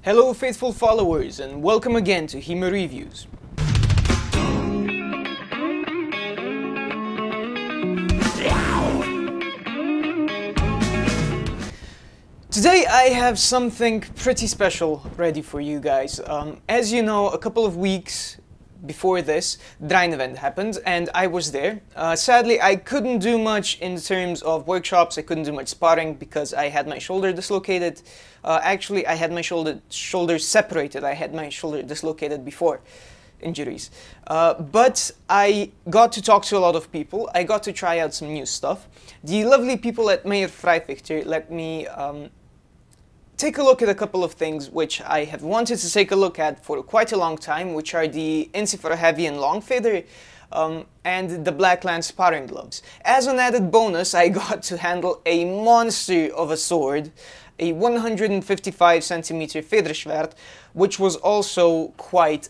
Hello faithful followers and welcome again to HEMA Reviews. Today I have something pretty special ready for you guys. As you know, a couple of weeks before this, Dreynevent happened and I was there. Sadly, I couldn't do much in terms of workshops. I couldn't do much sparring because I had my shoulder dislocated. Actually, I had my shoulder separated. I had my shoulder dislocated before injuries. But I got to talk to a lot of people. I got to try out some new stuff. The lovely people at Freyfechter let me take a look at a couple of things which I have wanted to take a look at for quite a long time, which are the Ensifer heavy and long feather and the Blackland sparring gloves. As an added bonus, I got to handle a monster of a sword, a 155 centimeter Federschwert, which was also quite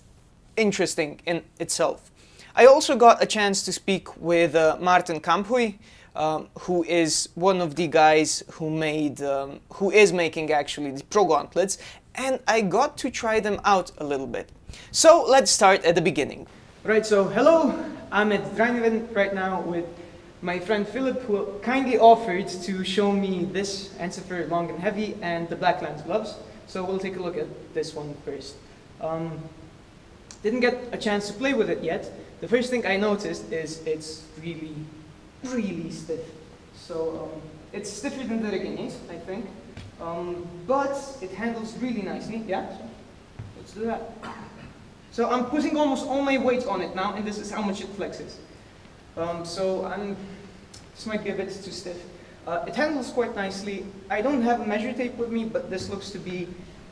interesting in itself. I also got a chance to speak with Martin Kamphuy, who is one of the guys who is making actually the Progauntlets, and I got to try them out a little bit. So let's start at the beginning. Right, so hello, I'm at Dreynevent right now with my friend Philip, who kindly offered to show me this Ensifer long and heavy and the Blackland gloves. So we'll take a look at this one first. Didn't get a chance to play with it yet. The first thing I noticed is it's really stiff. So it's stiffer than the Regenes, I think, but it handles really nicely. Yeah, let's do that. So I'm putting almost all my weight on it now, and this is how much it flexes. This might be a bit too stiff. It handles quite nicely. I don't have a measure tape with me, but this looks to be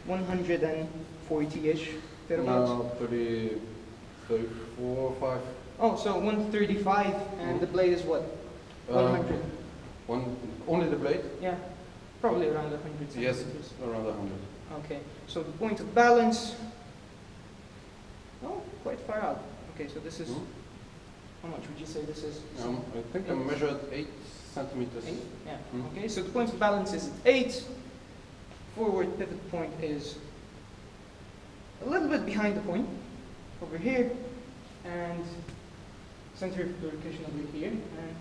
140-ish. No, 34, 5. Oh, so 135, and the blade is what? 100. Only the blade? Yeah, probably around 100 centimeters. Yes, around 100. Okay, so the point of balance, oh, quite far out. Okay, so this is, how much would you say this is? I think I measured 8 centimeters. 8? Yeah, okay, so the point of balance is at 8. Forward pivot point is a little bit behind the point, over here, and center of lubrication over here, and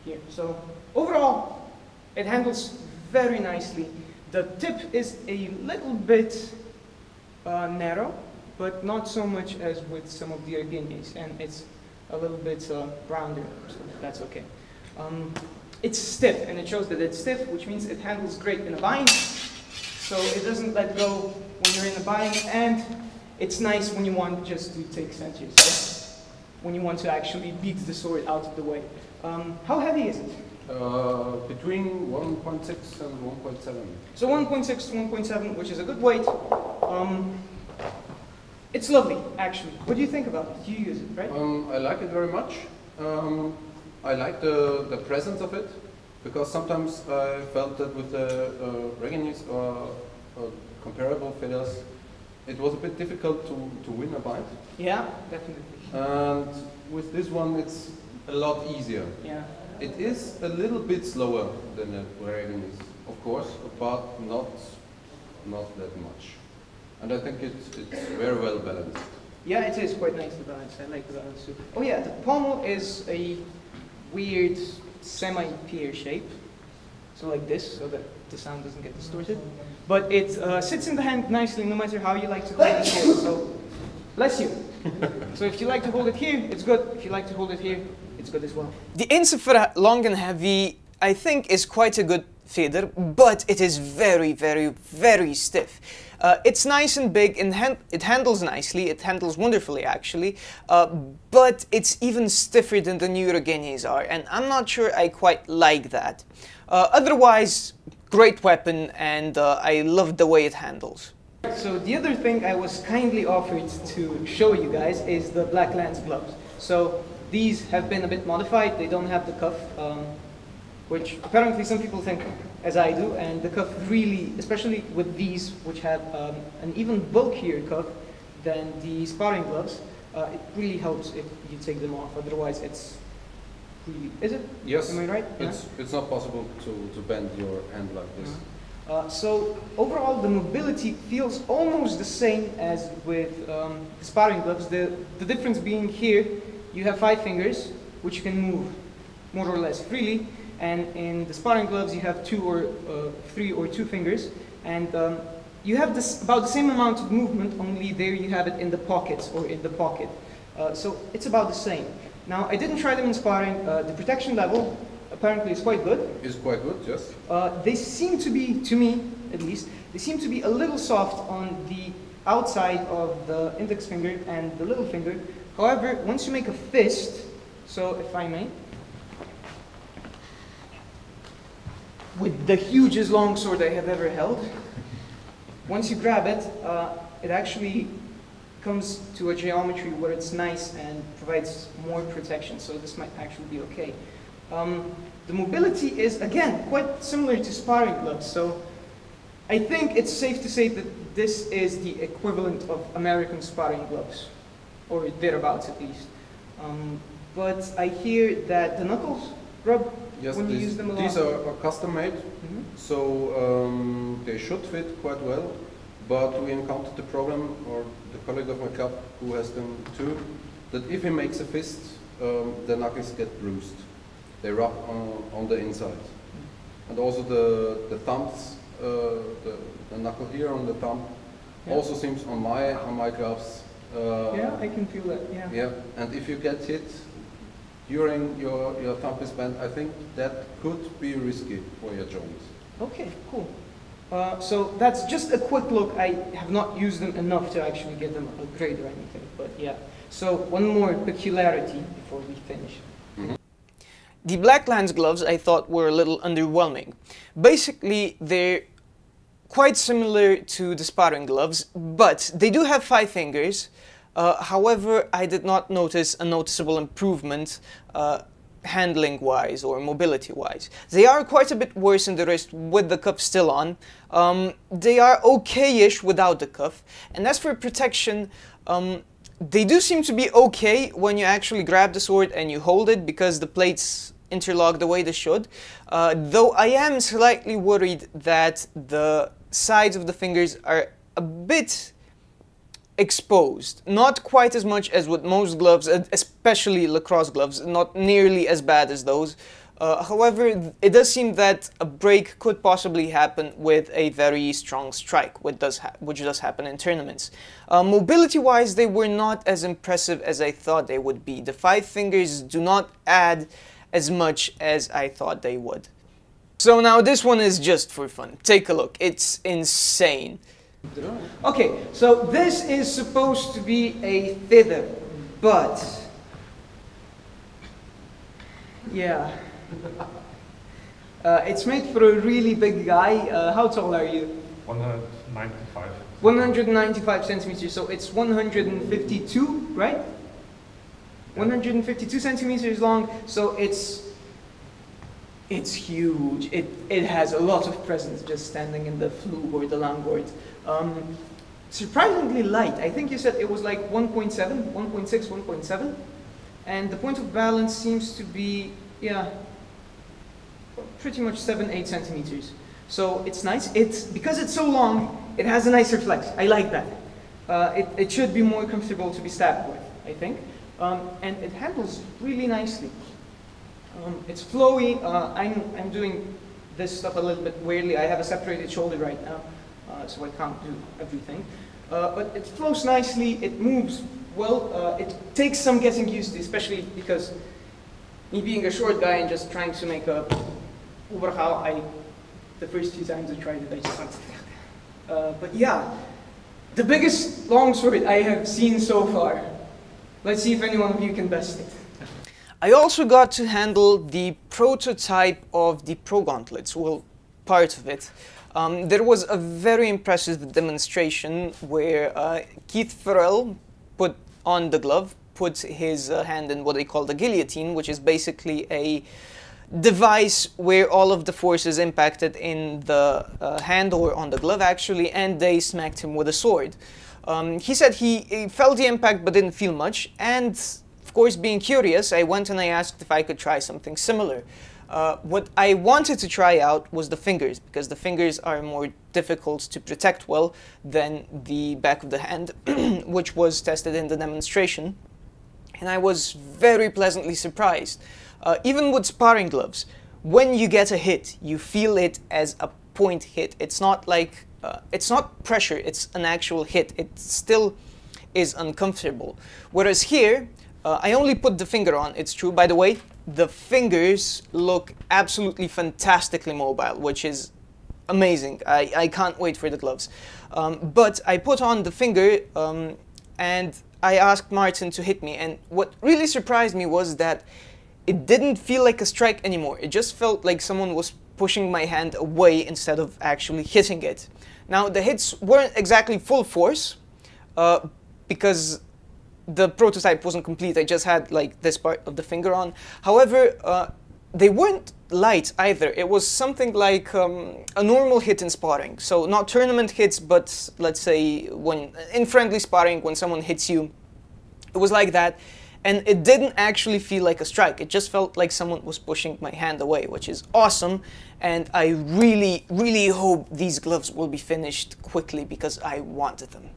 here. So overall, it handles very nicely. The tip is a little bit narrow, but not so much as with some of the Regenes, and it's a little bit rounder, so that's okay. It's stiff, and it shows that it's stiff, which means it handles great in a bind, so it doesn't let go when you're in a bind, and it's nice when you want just to take centers, so when you want to actually beat the sword out of the way. How heavy is it? Between 1.6 and 1.7. So 1.6 to 1.7, which is a good weight. It's lovely, actually. What do you think about it? You use it, right? I like it very much. I like the presence of it, because sometimes I felt that with the Regenes or comparable feathers, it was a bit difficult to win a bind. Yeah, definitely. And with this one, it's a lot easier. Yeah. It is a little bit slower than the Regenes, of course, but not that much. And I think it's very well balanced. Yeah, it is quite nicely balanced. I like the balance too. Oh yeah, the pommel is a weird semi-pear shape. So like this, so that the sound doesn't get distorted. But it sits in the hand nicely no matter how you like to hold it here. So, bless you. So if you like to hold it here, it's good. If you like to hold it here, it's good as well. The Ensifer long and heavy, I think, is quite a good feather, but it is very stiff. It's nice and big, and it handles nicely, it handles wonderfully actually, but it's even stiffer than the new Regenes are, and I'm not sure I quite like that. Otherwise, great weapon, and I love the way it handles. So the other thing I was kindly offered to show you guys is the Blackland gloves. So these have been a bit modified, they don't have the cuff, which apparently some people think as I do, and the cuff really, especially with these, which have an even bulkier cuff than the sparring gloves, it really helps if you take them off, otherwise it's really, is it? Yes. Am I right? It's not possible to bend your hand like this. So overall, the mobility feels almost the same as with the sparring gloves. The difference being here, you have 5 fingers, which you can move more or less freely, and in the sparring gloves, you have 2 or 3 or 2 fingers, and you have about the same amount of movement, only there you have it in the pockets or in the pocket. So it's about the same. Now, I didn't try them in sparring. The protection level apparently is quite good. It's quite good, yes. They seem to be, to me at least, they seem to be a little soft on the outside of the index finger and the little finger. However, once you make a fist, so if I may, with the hugest longsword I have ever held, once you grab it, it actually comes to a geometry where it's nice and provides more protection, so this might actually be okay. The mobility is, again, quite similar to sparring gloves, so I think it's safe to say that this is the equivalent of American sparring gloves, or thereabouts at least. But I hear that the knuckles rub when you use them a lot. These are custom-made, so they should fit quite well, but we encountered the problem, or the colleague of my club who has them too, that if he makes a fist, the knuckles get bruised. They rub on the inside. And also the thumbs, the knuckle here on the thumb, also seems on my gloves. Yeah, I can feel that, yeah. Yeah, and if you get hit during your thumb is bent, I think that could be risky for your joints. Okay, cool. So that's just a quick look. I have not used them enough to actually give them a grade or anything, but yeah. So one more peculiarity before we finish. The Black Lance gloves I thought were a little underwhelming. Basically, they're quite similar to the sparring gloves, but they do have 5 fingers. However, I did not notice a noticeable improvement handling-wise or mobility-wise. They are quite a bit worse in the wrist with the cuff still on. They are okay-ish without the cuff. And as for protection, they do seem to be okay when you actually grab the sword and you hold it because the plates interlock the way they should. Though I am slightly worried that the sides of the fingers are a bit exposed. Not quite as much as with most gloves, especially lacrosse gloves, not nearly as bad as those. However, it does seem that a break could possibly happen with a very strong strike, which does happen in tournaments. Mobility-wise, they were not as impressive as I thought they would be. The 5 fingers do not add as much as I thought they would. So now this one is just for fun. Take a look. It's insane. Okay, so this is supposed to be a thither, but yeah. It's made for a really big guy. How tall are you? 195. 195 centimeters, so it's 152, right? 152 centimeters long, so it's huge. It has a lot of presence just standing in the flug or the langboard. Surprisingly light. I think you said it was like 1.7, 1.6, 1.7. And the point of balance seems to be, yeah, pretty much 7-8 centimeters. So it's nice. Because it's so long, it has a nice reflex. I like that. It should be more comfortable to be stabbed with, I think. And it handles really nicely. It's flowy. I'm doing this stuff a little bit weirdly. I have a separated shoulder right now, so I can't do everything. But it flows nicely. It moves well. It takes some getting used to, especially because me being a short guy and just trying to make a overhaul, the first few times I tried it, I just went. But yeah, the biggest longsword I have seen so far. Let's see if any one of you can best it. I also got to handle the prototype of the Progauntlets, well, part of it. There was a very impressive demonstration where Keith Farrell put on the glove, put his hand in what they call the guillotine, which is basically a device where all of the forces impacted in the hand or on the glove actually, and they smacked him with a sword. He said he felt the impact but didn't feel much, and of course, being curious, I went and I asked if I could try something similar. What I wanted to try out was the fingers, because the fingers are more difficult to protect well than the back of the hand, which was tested in the demonstration. And I was very pleasantly surprised. Even with sparring gloves, when you get a hit, you feel it as a point hit. It's not like, it's not pressure, it's an actual hit. It still is uncomfortable. Whereas here, I only put the finger on, it's true. By the way, the fingers look absolutely fantastically mobile, which is amazing. I can't wait for the gloves. But I put on the finger and I asked Martin to hit me. And what really surprised me was that it didn't feel like a strike anymore. It just felt like someone was pushing my hand away instead of actually hitting it. Now, the hits weren't exactly full force because the prototype wasn't complete. I just had like this part of the finger on. However, they weren't light either. It was something like a normal hit in sparring. So not tournament hits, but let's say when in friendly sparring, when someone hits you, it was like that. And it didn't actually feel like a strike. It just felt like someone was pushing my hand away, which is awesome. And I really, really hope these gloves will be finished quickly because I wanted them.